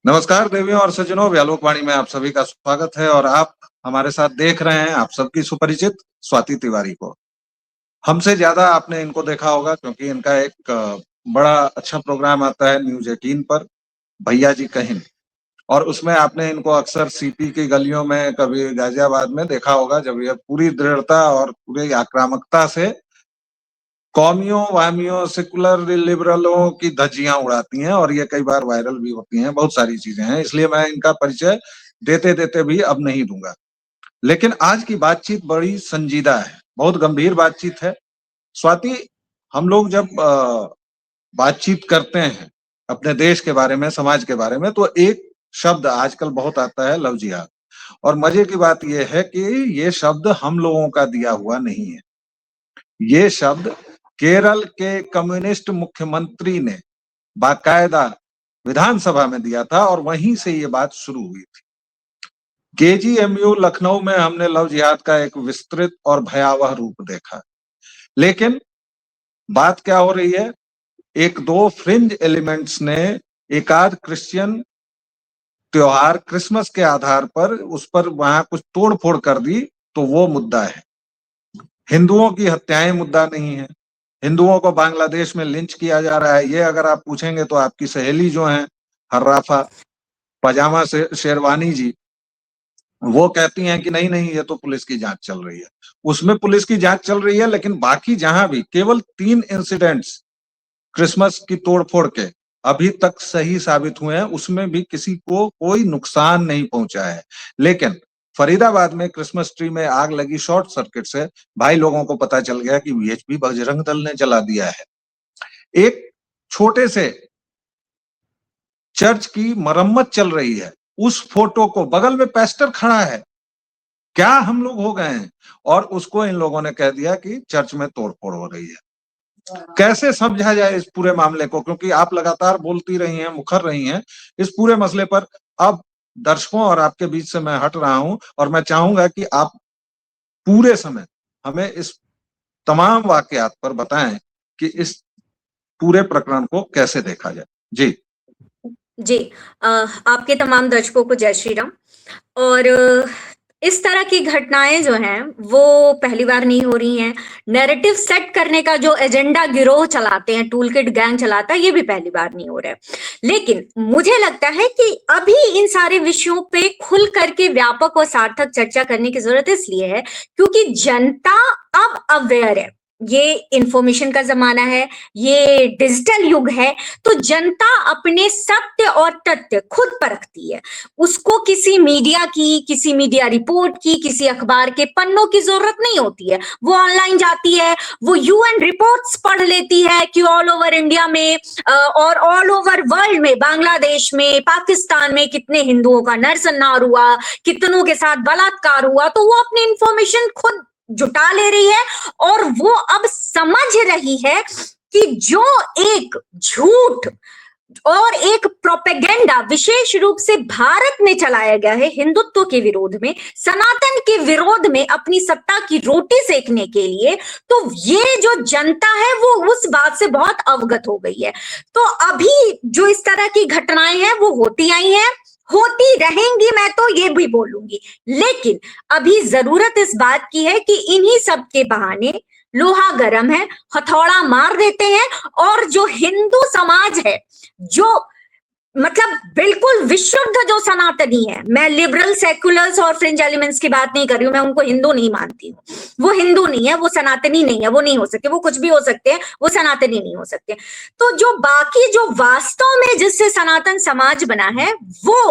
नमस्कार देवियों और सज्जनों, व्यालोकवाणी में आप सभी का स्वागत है और आप हमारे साथ देख रहे हैं आप सबकी सुपरिचित स्वाति तिवारी को। हमसे ज्यादा आपने इनको देखा होगा क्योंकि इनका एक बड़ा अच्छा प्रोग्राम आता है न्यूज 18 पर, भैया जी कहिन। और उसमें आपने इनको अक्सर सीपी की गलियों में, कभी गाजियाबाद में देखा होगा, जब ये पूरी दृढ़ता और पूरी आक्रामकता से कौमियों, वामियों, सेकुलर लिबरलों की धज्जियां उड़ाती हैं और ये कई बार वायरल भी होती हैं। बहुत सारी चीजें हैं, इसलिए मैं इनका परिचय देते देते भी अब नहीं दूंगा। लेकिन आज की बातचीत बड़ी संजीदा है, बहुत गंभीर बातचीत है। स्वाति, हम लोग जब बातचीत करते हैं अपने देश के बारे में, समाज के बारे में, तो एक शब्द आजकल बहुत आता है, लव जिहाद। और मजे की बात यह है कि ये शब्द हम लोगों का दिया हुआ नहीं है। ये शब्द केरल के कम्युनिस्ट मुख्यमंत्री ने बाकायदा विधानसभा में दिया था और वहीं से ये बात शुरू हुई थी। केजीएमयू लखनऊ में हमने लव जिहाद का एक विस्तृत और भयावह रूप देखा। लेकिन बात क्या हो रही है, एक दो फ्रिंज एलिमेंट्स ने एकाध क्रिश्चियन त्योहार क्रिसमस के आधार पर उस पर वहां कुछ तोड़ फोड़ कर दी, तो वो मुद्दा है। हिंदुओं की हत्याएं मुद्दा नहीं है। हिंदुओं को बांग्लादेश में लिंच किया जा रहा है, ये अगर आप पूछेंगे तो आपकी सहेली जो है हर्राफा पजामा से शेरवानी जी, वो कहती हैं कि नहीं नहीं, ये तो पुलिस की जांच चल रही है। उसमें पुलिस की जांच चल रही है, लेकिन बाकी जहां भी केवल 3 इंसिडेंट्स क्रिसमस की तोड़फोड़ के अभी तक सही साबित हुए हैं, उसमें भी किसी को कोई नुकसान नहीं पहुंचा है। लेकिन फरीदाबाद में क्रिसमस ट्री में आग लगी शॉर्ट सर्किट से भाई लोगों को पता चल गया कि वीएचपी बजरंग दल ने जला दिया है। एक छोटे से चर्च की मरम्मत चल रही है, उस फोटो को बगल में पेस्टर खड़ा है, क्या हम लोग हो गए हैं, और उसको इन लोगों ने कह दिया कि चर्च में तोड़फोड़ हो रही है। कैसे समझा जाए इस पूरे मामले को, क्योंकि आप लगातार बोलती रही हैं, मुखर रही हैं इस पूरे मसले पर। अब दर्शकों और आपके बीच से मैं हट रहा हूं और मैं चाहूंगा कि आप पूरे समय हमें इस तमाम वाकयात पर बताएं कि इस पूरे प्रकरण को कैसे देखा जाए। जी जी। आपके तमाम दर्शकों को जय श्री राम। और इस तरह की घटनाएं जो हैं वो पहली बार नहीं हो रही हैं। नैरेटिव सेट करने का जो एजेंडा गिरोह चलाते हैं, टूल किट गैंग चलाता है, ये भी पहली बार नहीं हो रहा है। लेकिन मुझे लगता है कि अभी इन सारे विषयों पे खुल करके व्यापक और सार्थक चर्चा करने की जरूरत इसलिए है क्योंकि जनता अब अवेयर है। ये इंफॉर्मेशन का जमाना है, ये डिजिटल युग है, तो जनता अपने सत्य और तथ्य खुद परखती है। उसको किसी मीडिया की, किसी मीडिया रिपोर्ट की, किसी अखबार के पन्नों की जरूरत नहीं होती है। वो ऑनलाइन जाती है, वो यूएन रिपोर्ट्स पढ़ लेती है कि ऑल ओवर इंडिया में और ऑल ओवर वर्ल्ड में, बांग्लादेश में, पाकिस्तान में कितने हिंदुओं का नरसंहार हुआ, कितनों के साथ बलात्कार हुआ, तो वो अपनी इंफॉर्मेशन खुद जुटा ले रही है और वो अब समझ रही है कि जो एक झूठ और एक प्रोपेगेंडा विशेष रूप से भारत में चलाया गया है हिंदुत्व के विरोध में, सनातन के विरोध में, अपनी सत्ता की रोटी सेकने के लिए, तो ये जो जनता है वो उस बात से बहुत अवगत हो गई है। तो अभी जो इस तरह की घटनाएं हैं वो होती आई हैं, होती रहेंगी, मैं तो ये भी बोलूंगी। लेकिन अभी जरूरत इस बात की है कि इन्हीं सब के बहाने लोहा गर्म है, हथौड़ा मार देते हैं और जो हिंदू समाज है, जो मतलब बिल्कुल विशुद्ध जो सनातनी है, मैं लिबरल, सेकुलर्स और फ्रिंज एलिमेंट्स की बात नहीं कर रही हूं, मैं उनको हिंदू नहीं मानती हूँ। वो हिंदू नहीं है, वो सनातनी नहीं है, वो नहीं हो सकते, वो कुछ भी हो सकते हैं, वो सनातनी नहीं हो सकते। तो जो बाकी जो वास्तव में जिससे सनातन समाज बना है वो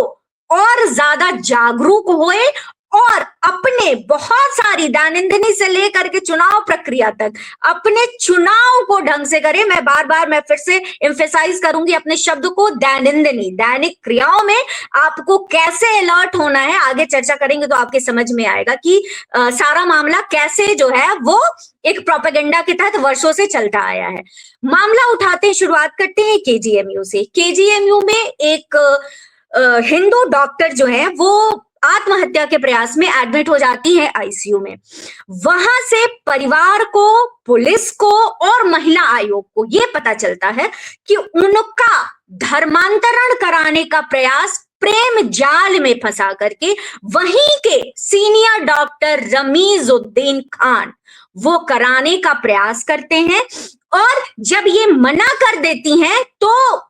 और ज्यादा जागरूक हुए और अपने बहुत सारी दैनंदिनी से लेकर के चुनाव प्रक्रिया तक अपने चुनाव को ढंग से करे। मैं फिर से एम्फेसाइज करूंगी अपने शब्द को, दैनंदिनी, दैनिक क्रियाओं में आपको कैसे अलर्ट होना है। आगे चर्चा करेंगे तो आपके समझ में आएगा कि सारा मामला कैसे जो है वो एक प्रोपेगेंडा के तहत वर्षों से चलता आया है। मामला उठाते हैं, शुरुआत करते हैं केजीएमयू से। केजीएमयू में एक हिंदू डॉक्टर जो है वो आत्महत्या के प्रयास में एडमिट हो जाती है आईसीयू में। वहां से परिवार को, पुलिस को और महिला आयोग को ये पता चलता है कि उनका धर्मांतरण कराने का प्रयास प्रेम जाल में फंसा करके वहीं के सीनियर डॉक्टर रमीजुद्दीन खान वो कराने का प्रयास करते हैं, और जब ये मना कर देती हैं तो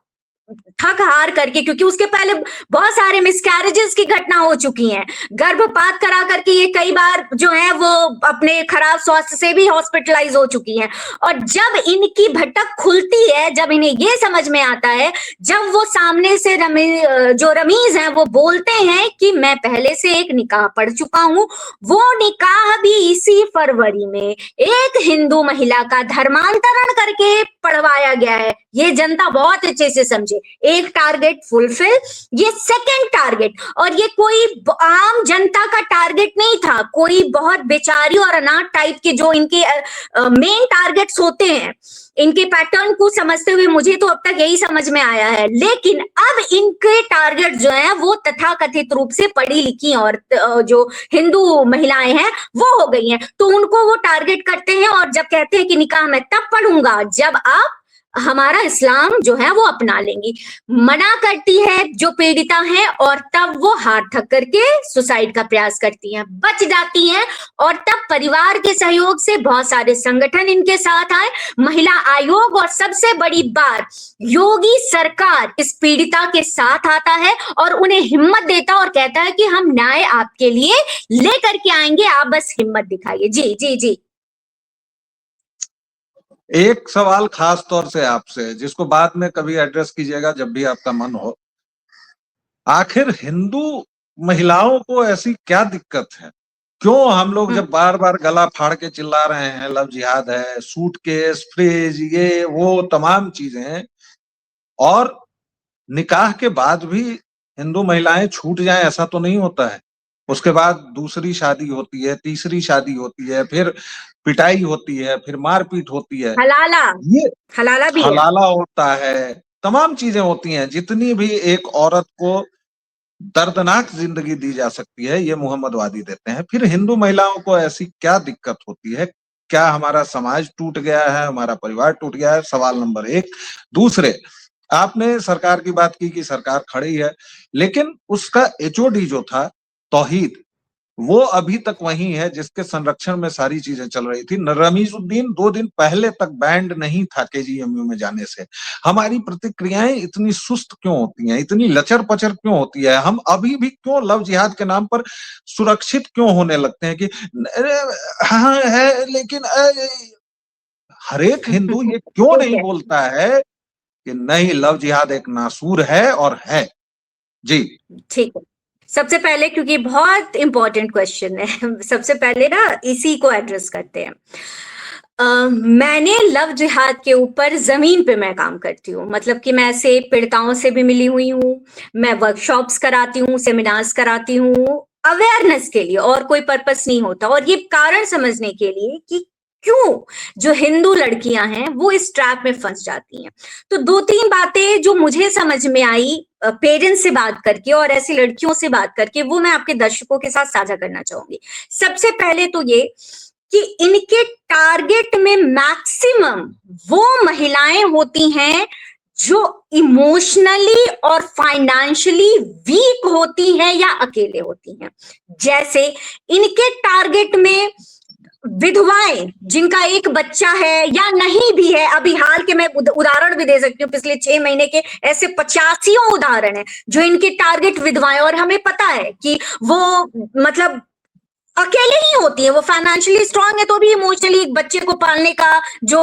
थक हार करके, क्योंकि उसके पहले बहुत सारे मिसकैरेजेस की घटना हो चुकी हैं, गर्भपात करा करके ये कई बार जो है वो अपने खराब स्वास्थ्य से भी हॉस्पिटलाइज हो चुकी हैं। और जब इनकी भटक खुलती है, जब इन्हें ये समझ में आता है, जब वो सामने से जो रमीज हैं वो बोलते हैं कि मैं पहले से एक निकाह पढ़ चुका हूं, वो निकाह भी इसी फरवरी में एक हिंदू महिला का धर्मांतरण करके पढ़वाया गया है। ये जनता बहुत अच्छे से समझे, एक टारगेट फुलफिल, ये सेकंड टारगेट, और ये कोई आम जनता का टारगेट नहीं था, कोई बहुत बेचारी और अनाथ टाइप के जो इनके मेन टारगेट्स होते हैं। इनके पैटर्न को समझते हुए मुझे तो अब तक यही समझ में आया है, लेकिन अब इनके टारगेट जो है वो तथाकथित रूप से पढ़ी लिखी और जो हिंदू महिलाएं हैं वो हो गई हैं, तो उनको वो टारगेट करते हैं और जब कहते हैं कि निकाह मैं तब पढ़ूंगा जब आप हमारा इस्लाम जो है वो अपना लेंगी, मना करती है जो पीड़िता है, और तब वो हाथ थक करके सुसाइड का प्रयास करती हैं, बच जाती हैं। और तब परिवार के सहयोग से बहुत सारे संगठन इनके साथ आए, महिला आयोग, और सबसे बड़ी बात योगी सरकार इस पीड़िता के साथ आता है और उन्हें हिम्मत देता और कहता है कि हम न्याय आपके लिए लेकर के आएंगे, आप बस हिम्मत दिखाइए। जी जी जी। एक सवाल खास तौर से आपसे, जिसको बाद में कभी एड्रेस कीजिएगा जब भी आपका मन हो। आखिर हिंदू महिलाओं को ऐसी क्या दिक्कत है? क्यों हम लोग जब बार बार गला फाड़ के चिल्ला रहे हैं लव जिहाद है, सूटकेस, फ्रिज, ये वो तमाम चीजें, और निकाह के बाद भी हिंदू महिलाएं छूट जाएं ऐसा तो नहीं होता है। उसके बाद दूसरी शादी होती है, तीसरी शादी होती है, फिर पिटाई होती है, फिर मारपीट होती है, ये हलाला भी हलाला होता है, तमाम चीजें होती हैं। जितनी भी एक औरत को दर्दनाक जिंदगी दी जा सकती है ये मोहम्मद वादी देते हैं। फिर हिंदू महिलाओं को ऐसी क्या दिक्कत होती है? क्या हमारा समाज टूट गया है, हमारा परिवार टूट गया है? सवाल नंबर एक। दूसरे, आपने सरकार की बात की कि सरकार खड़ी है, लेकिन उसका एचओडी जो था तौहीद, वो अभी तक वही है जिसके संरक्षण में सारी चीजें चल रही थी। रमीजुद्दीन 2 दिन पहले तक बैंड नहीं था केजीएमयू में जाने से। हमारी प्रतिक्रियाएं इतनी सुस्त क्यों होती हैं, इतनी लचर पचर क्यों होती है? हम अभी भी क्यों लव जिहाद के नाम पर सुरक्षित क्यों होने लगते हैं कि हाँ है, लेकिन हर एक हिंदू ये क्यों नहीं बोलता है कि नहीं, लव जिहाद एक नासूर है और है? जी ठीक है। सबसे पहले, क्योंकि बहुत इंपॉर्टेंट क्वेश्चन है, सबसे पहले ना इसी को एड्रेस करते हैं। मैंने लव जिहाद के ऊपर जमीन पे मैं काम करती हूँ, मतलब कि मैं ऐसे पीड़िताओं से भी मिली हुई हूँ, मैं वर्कशॉप्स कराती हूँ, सेमिनार्स कराती हूँ अवेयरनेस के लिए, और कोई पर्पस नहीं होता, और ये कारण समझने के लिए कि क्यों जो हिंदू लड़कियां हैं वो इस ट्रैप में फंस जाती हैं। तो 2-3 बातें जो मुझे समझ में आई पेरेंट्स से बात करके और ऐसी लड़कियों से बात करके, वो मैं आपके दर्शकों के साथ साझा करना चाहूंगी। सबसे पहले तो ये कि इनके टारगेट में मैक्सिमम वो महिलाएं होती हैं जो इमोशनली और फाइनेंशियली वीक होती हैं या अकेले होती हैं। जैसे इनके टारगेट में विधवाएं जिनका एक बच्चा है या नहीं भी है, अभी हाल के मैं उदाहरण भी दे सकती हूँ, पिछले 6 महीने के ऐसे 85 उदाहरण हैं जो इनके टारगेट विधवाएं, और हमें पता है कि वो मतलब अकेले ही होती है, वो फाइनेंशियली स्ट्रांग है तो भी इमोशनली एक बच्चे को पालने का जो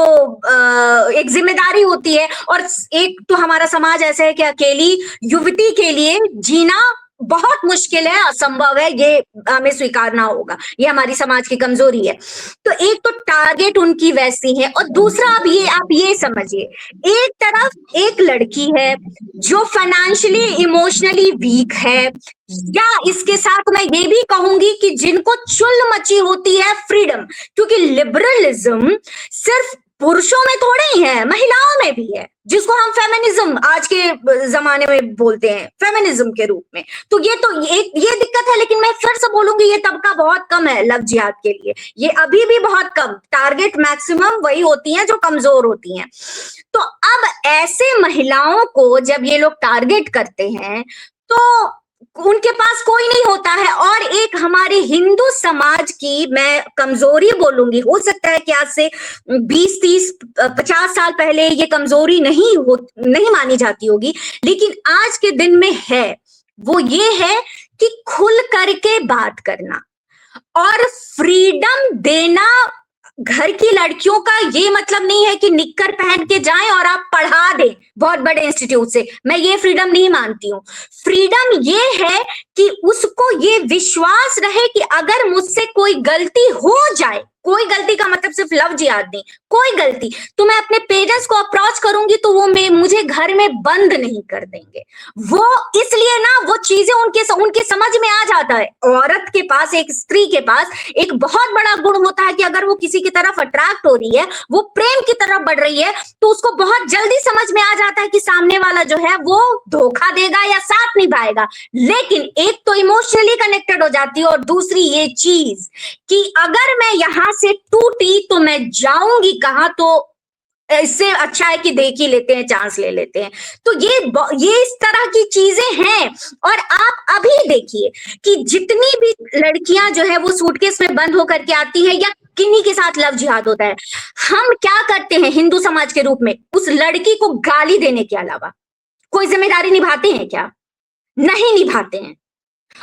एक जिम्मेदारी होती है। और एक तो हमारा समाज ऐसा है कि अकेली युवती के लिए जीना बहुत मुश्किल है, असंभव है, ये हमें स्वीकारना होगा, ये हमारी समाज की कमजोरी है। तो एक तो टारगेट उनकी वैसी है, और दूसरा आप ये समझिए, एक तरफ एक लड़की है जो फाइनेंशियली इमोशनली वीक है, या इसके साथ मैं ये भी कहूंगी कि जिनको चुल मची होती है फ्रीडम, क्योंकि लिबरलिज्म सिर्फ पुरुषों में थोड़े ही है, महिलाओं में भी है। जिसको हम फेमिनिज्म आज के जमाने में बोलते हैं, फेमिनिज्म के रूप में। तो ये दिक्कत है। लेकिन मैं फिर से बोलूंगी, ये तबका बहुत कम है लव जिहाद के लिए, ये अभी भी बहुत कम, टारगेट मैक्सिमम वही होती हैं जो कमजोर होती हैं। तो अब ऐसे महिलाओं को जब ये लोग टारगेट करते हैं तो उनके पास कोई नहीं होता है। और एक हमारे हिंदू समाज की मैं कमजोरी बोलूंगी, हो सकता है कि आज से 20, 30, 50 साल पहले ये कमजोरी नहीं मानी जाती होगी, लेकिन आज के दिन में है, वो ये है कि खुल करके बात करना और फ्रीडम देना। घर की लड़कियों का ये मतलब नहीं है कि निक्कर पहन के जाएं और आप पढ़ा दें बहुत बड़े इंस्टीट्यूट से, मैं ये फ्रीडम नहीं मानती हूँ। फ्रीडम ये है कि उसको ये विश्वास रहे कि अगर मुझसे कोई गलती हो जाए, कोई गलती का मतलब सिर्फ लव जिहाद नहीं, कोई गलती, तो मैं अपने पेरेंट्स को अप्रोच करूंगी तो वो मुझे घर में बंद नहीं कर देंगे। वो इसलिए ना, वो चीजें उनके समझ में आ जाता है। औरत के पास, एक स्त्री के पास एक बहुत बड़ा गुण होता है कि अगर वो किसी की तरफ अट्रैक्ट हो रही है, वो प्रेम की तरफ बढ़ रही है, तो उसको बहुत जल्दी समझ में आ जाता है कि सामने वाला जो है वो धोखा देगा या साथ निभाएगा। लेकिन एक तो इमोशनली कनेक्टेड हो जाती है और दूसरी ये चीज कि अगर मैं यहां से टूटी तो मैं जाऊंगी कहां, तो इससे अच्छा है कि देख ही लेते हैं, चांस ले लेते हैं। तो ये इस तरह की चीजें हैं। और आप अभी देखिए कि जितनी भी लड़कियां जो है वो सूटकेस में बंद होकर के आती हैं या किन्हीं के साथ लव जिहाद होता है, हम क्या करते हैं हिंदू समाज के रूप में, उस लड़की को गाली देने के अलावा कोई जिम्मेदारी निभाते हैं क्या? नहीं निभाते हैं।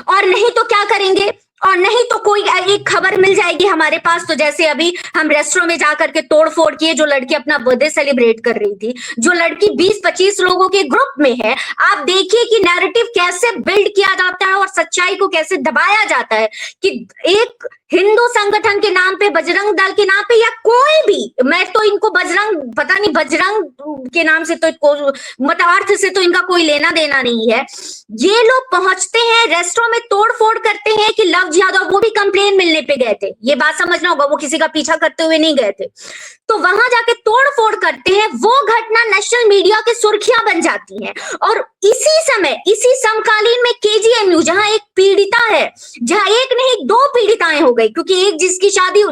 और नहीं तो क्या करेंगे, और नहीं तो कोई एक खबर मिल जाएगी हमारे पास, तो जैसे अभी हम रेस्टोरेंट में जाकर के तोड़ फोड़ किए, जो लड़की अपना बर्थडे सेलिब्रेट कर रही थी, जो लड़की 20-25 लोगों के ग्रुप में है, आप देखिए कि नैरेटिव कैसे बिल्ड किया जाता है और सच्चाई को कैसे दबाया जाता है कि एक हिंदू संगठन के नाम पे, बजरंग दल के नाम पे, या कोई भी, मैं तो इनको बजरंग के नाम से तो मतार्थ से तो इनका कोई लेना देना नहीं है। ये लोग पहुंचते हैं रेस्टोरेंट में, तोड़ फोड़ करते हैं कि लव जिहाद, और वो भी कंप्लेन मिलने पे गए थे, ये बात समझना होगा, वो किसी का पीछा करते हुए नहीं गए थे। तो वहां जाके तोड़ फोड़ करते हैं, वो घटना नेशनल मीडिया की सुर्खियां बन जाती हैं। और इसी समय, इसी समकालीन में केजीएमयू, जहां एक पीड़िता है, जहां एक नहीं 2 पीड़िताएं हो गई, क्योंकि एक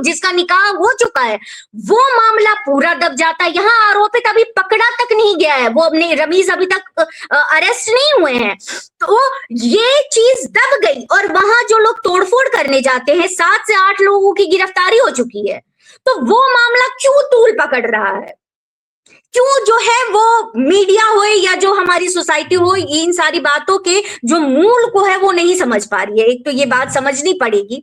जिसका निकाह हो चुका है, वो मामला पूरा दब जाता है। यहाँ आरोपित अभी पकड़ा तक नहीं गया है, वो अपने रमीज अभी तक अरेस्ट नहीं हुए हैं। तो ये चीज दब गई और वहां जो लोग तोड़फोड़ करने जाते हैं, 7 से 8 लोगों की गिरफ्तारी हो चुकी है। तो वो मामला क्यों तूल पकड़ रहा है? क्यों जो है वो मीडिया हो या जो हमारी सोसाइटी हो, इन सारी बातों के जो मूल को है वो नहीं समझ पा रही है। एक तो ये बात समझनी पड़ेगी।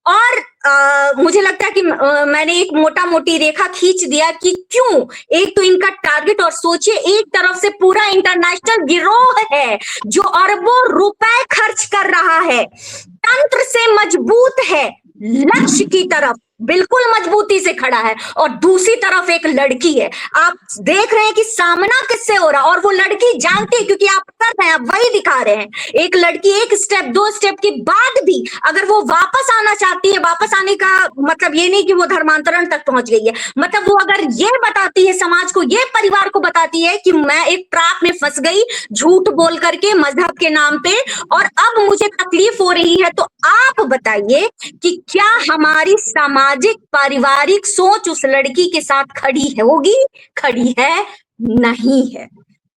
और मुझे लगता है कि मैंने एक मोटा मोटी रेखा खींच दिया कि क्यों। एक तो इनका टारगेट, और सोचिए एक तरफ से पूरा इंटरनेशनल गिरोह है जो अरबों रुपए खर्च कर रहा है, तंत्र से मजबूत है, लक्ष्य की तरफ बिल्कुल मजबूती से खड़ा है, और दूसरी तरफ एक लड़की है। आप देख रहे हैं कि सामना किससे हो रहा, और वो लड़की जानती है, क्योंकि आप कर रहे हैं, आप वही दिखा रहे हैं। एक लड़की 1 स्टेप 2 स्टेप के बाद भी अगर वो वापस आना चाहती है, वापस आने का मतलब ये नहीं कि वो धर्मांतरण तक पहुंच गई है, मतलब वो अगर ये बताती है समाज को, ये परिवार को बताती है कि मैं एक ट्रैप में फंस गई झूठ बोल करके मजहब के नाम पे, और अब मुझे तकलीफ हो रही है, तो आप बताइए कि क्या हमारी सामाजिक पारिवारिक सोच उस लड़की के साथ खड़ी होगी? खड़ी है? नहीं है,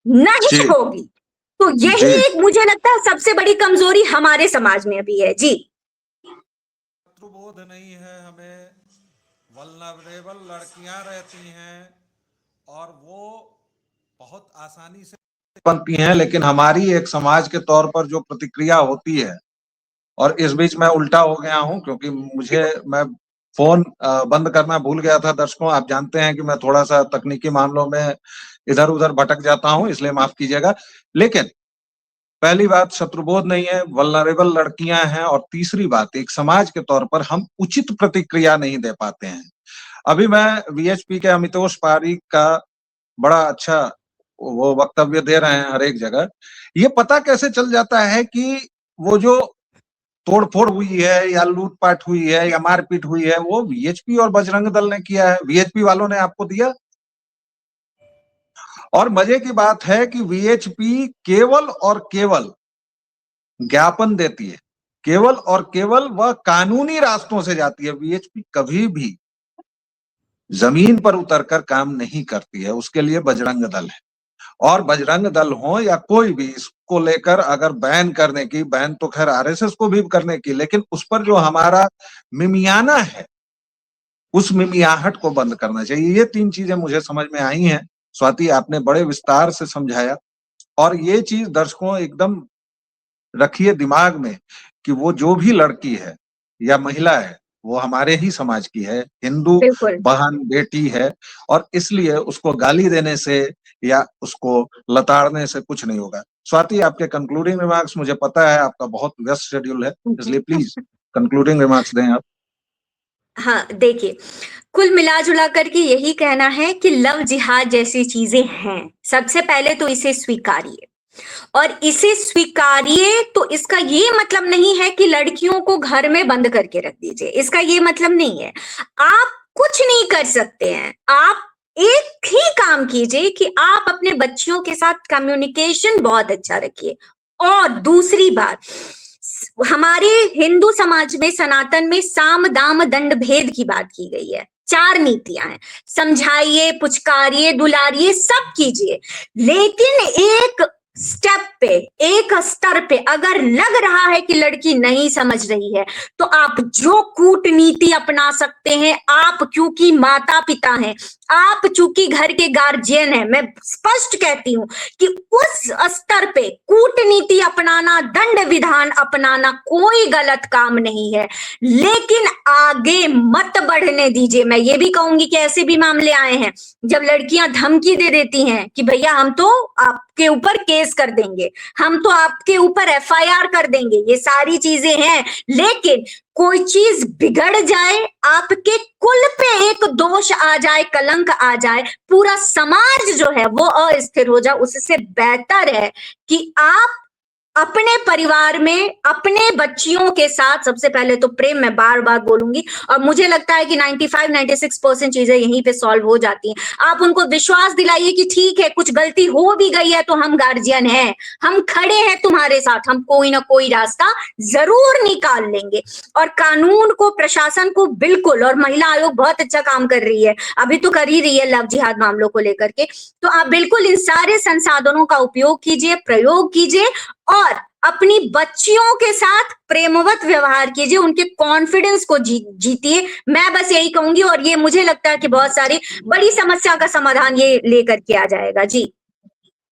नहीं होगी। तो यही एक मुझे लगता है सबसे बड़ी कमजोरी हमारे समाज में अभी है। जी, बोध नहीं है हमें, वल्नरेबल लड़कियां रहती हैं और वो बहुत आसानी से बनती हैं, लेकिन हमारी एक समाज के तौर पर जो प्रतिक्रिया होती है, और इस बीच मैं उल्टा हो गया हूं क्योंकि मैं फोन बंद करना भूल गया था। दर्शकों, आप जानते हैं कि मैं थोड़ा सा तकनीकी मामलों में इधर उधर भटक जाता हूं, इसलिए माफ कीजिएगा। लेकिन पहली बात, शत्रुबोध नहीं है, वल्नरेबल लड़कियां हैं, और तीसरी बात, एक समाज के तौर पर हम उचित प्रतिक्रिया नहीं दे पाते हैं। अभी मैं वीएचपी के अमितोष पारीक का बड़ा अच्छा वो वक्तव्य दे रहे हैं हर एक जगह। ये पता कैसे चल जाता है कि वो जो तोड़फोड़ हुई है या लूटपाट हुई है या मारपीट हुई है, वो वीएचपी और बजरंग दल ने किया है, वीएचपी वालों ने आपको दिया। और मजे की बात है कि वीएचपी केवल और केवल ज्ञापन देती है, केवल और केवल वह कानूनी रास्तों से जाती है। वीएचपी कभी भी जमीन पर उतरकर काम नहीं करती है, उसके लिए बजरंग दल है। और बजरंग दल हो या कोई भी, इसको लेकर अगर बैन करने की, बैन तो खैर आरएसएस को भी करने की, लेकिन उस पर जो हमारा मिमियाना है, उस मिमियाहट को बंद करना चाहिए। ये 3 चीजें मुझे समझ में आई हैं। स्वाति, आपने बड़े विस्तार से समझाया, और ये चीज दर्शकों एकदम रखिए दिमाग में कि वो जो भी लड़की है या महिला है, वो हमारे ही समाज की है, हिंदू बिल्कुल। बहन बेटी है, और इसलिए उसको गाली देने से या उसको लताड़ने से कुछ नहीं होगा। स्वाति, आपके कंक्लूडिंग रिमार्क्स, मुझे पता है आपका बहुत व्यस्त शेड्यूल है, इसलिए प्लीज कंक्लूडिंग रिमार्क्स दें आप। हाँ, देखिए, कुल मिला-जुला करके यही कहना है कि लव जिहाद जैसी चीज़ें हैं। सबसे पहले तो इसे स्वीकारिए, और इसे स्वीकारिए तो इसका ये मतलब नहीं है कि लड़कियों को घर में बंद करके रख दीजिए, इसका ये मतलब नहीं है। आप कुछ नहीं कर सकते हैं, आप एक ही काम कीजिए कि आप अपने बच्चियों के साथ कम्युनिकेशन बहुत अच्छा रखिए। और दूसरी बात, हमारे हिंदू समाज में, सनातन में साम दाम दंड भेद की बात की गई है। 4 नीतियां हैं, समझाइए, पुचकारिए, दुलारिए, सब कीजिए, लेकिन एक स्टेप पे, एक स्तर पे अगर लग रहा है कि लड़की नहीं समझ रही है, तो आप जो कूटनीति अपना सकते हैं, आप क्योंकि माता पिता हैं, आप चूंकि घर के गार्जियन हैं, मैं स्पष्ट कहती हूं कि उस स्तर पे कूटनीति अपनाना, दंड विधान अपनाना कोई गलत काम नहीं है, लेकिन आगे मत बढ़ने दीजिए। मैं ये भी कहूंगी कि ऐसे भी मामले आए हैं जब लड़कियां धमकी दे देती हैं कि भैया हम तो आपके ऊपर केस कर देंगे, हम तो आपके ऊपर एफआईआर कर देंगे, ये सारी चीजें हैं। लेकिन कोई चीज बिगड़ जाए, आपके कुल पे एक दोष आ जाए, कलंक आ जाए, पूरा समाज जो है वो अस्थिर हो जाए, उससे बेहतर है कि आप अपने परिवार में, अपने बच्चियों के साथ सबसे पहले तो प्रेम, मैं बार बार बोलूंगी, और मुझे लगता है कि 95-96% चीजें यहीं पे सॉल्व हो जाती हैं। आप उनको विश्वास दिलाइए कि ठीक है, कुछ गलती हो भी गई है तो हम गार्जियन हैं, हम खड़े हैं तुम्हारे साथ, हम कोई ना कोई रास्ता जरूर निकाल लेंगे। और कानून को, प्रशासन को बिल्कुल, और महिला आयोग बहुत अच्छा काम कर रही है, अभी तो कर ही रही है लव जिहाद मामलों को लेकर के, तो आप बिल्कुल इन सारे संसाधनों का उपयोग कीजिए, प्रयोग कीजिए, और अपनी बच्चियों के साथ प्रेमवत व्यवहार कीजिए, उनके कॉन्फिडेंस को जीतिए। मैं बस यही कहूंगी, और ये मुझे लगता है कि बहुत सारी बड़ी समस्या का समाधान ये लेकर के आ जाएगा। जी,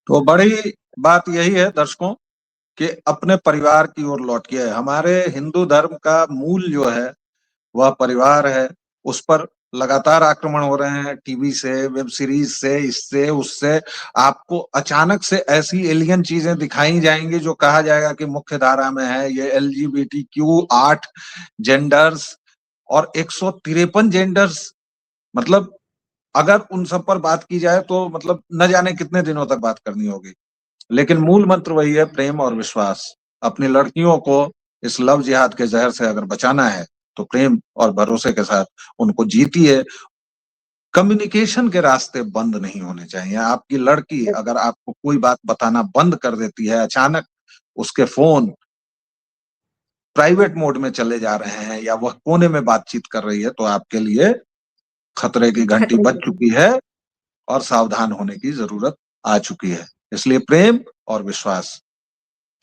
तो बड़ी बात यही है दर्शकों कि अपने परिवार की ओर लौटिए। हमारे हिंदू धर्म का मूल जो है वह परिवार है, उस पर लगातार आक्रमण हो रहे हैं, टीवी से, वेब सीरीज से, इससे उससे। आपको अचानक से ऐसी एलियन चीजें दिखाई जाएंगी जो कहा जाएगा कि मुख्य धारा में है, ये LGBTQ 8 जेंडर्स और 153 जेंडर्स, मतलब अगर उन सब पर बात की जाए तो मतलब न जाने कितने दिनों तक बात करनी होगी। लेकिन मूल मंत्र वही है, प्रेम और विश्वास। अपनी लड़कियों को इस लव जिहाद के जहर से अगर बचाना है तो प्रेम और भरोसे के साथ उनको जीतिए। कम्युनिकेशन के रास्ते बंद नहीं होने चाहिए। आपकी लड़की अगर आपको कोई बात बताना बंद कर देती है, अचानक उसके फोन प्राइवेट मोड में चले जा रहे हैं या वह कोने में बातचीत कर रही है, तो आपके लिए खतरे की घंटी बज चुकी है और सावधान होने की जरूरत आ चुकी है। इसलिए प्रेम और विश्वास।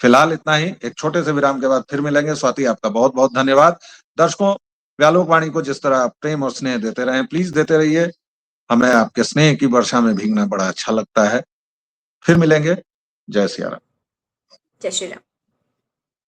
फिलहाल इतना ही, एक छोटे से विराम के बाद फिर मिलेंगे। स्वाति, आपका बहुत बहुत धन्यवाद। दर्शकों, व्यालोक वाणी को जिस तरह आप प्रेम और स्नेह देते रहे, प्लीज देते रहिए। हमें आपके स्नेह की वर्षा में भीगना बड़ा अच्छा लगता है। फिर मिलेंगे। जय सिया राम। जय श्री राम।